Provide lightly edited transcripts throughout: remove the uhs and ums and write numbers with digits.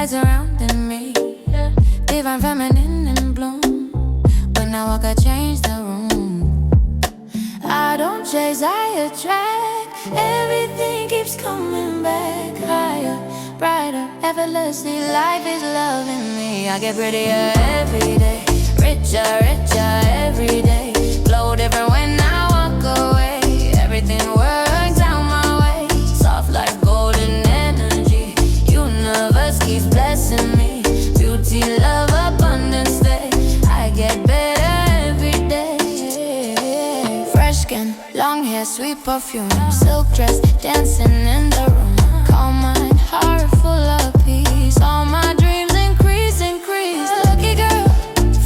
light surrounding me, divine feminine in bloom. When I walk, I change the room. I don't chase, I attract. Everything keeps coming back. Higher, brighter, effortlessly. Life is loving me. I get prettier every day, richer, richer every day. Glow different when I walk away. Everything works out my way. Soft like golden energy. Universe keeps blessing me. Beauty, love, abundance, stay. I get better every day. Fresh skin, long hair, sweet perfume. Silk dress, dancing in the room. Calm mind, heart full of peace. All my dreams increase, increase. Lucky girl,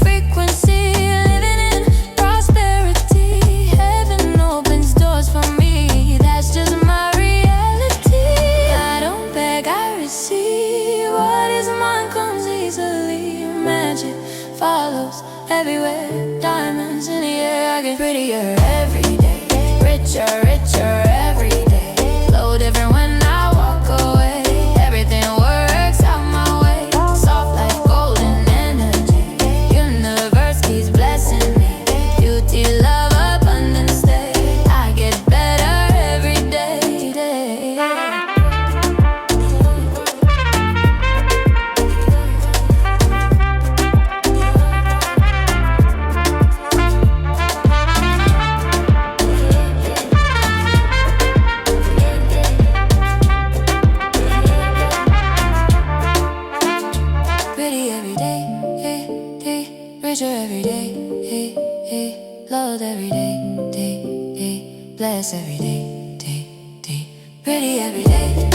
frequency, living in prosperity. Heaven opens doors for me. That's just my reality. I don't beg, I receive. What is mine comes easily. Magic follows everywhere. Diamonds in the air. I get prettier every day, richer, richer every day. Glow different when I walk away. Everything works out my way. Soft like golden energy. Universe keeps blessing me. Beauty, love, abundance, stay. I get better every day. Pretty every day, hey, hey. Richer every day, hey, hey. Loved every day, day, day. Blessed every day, day, day. Pretty every day.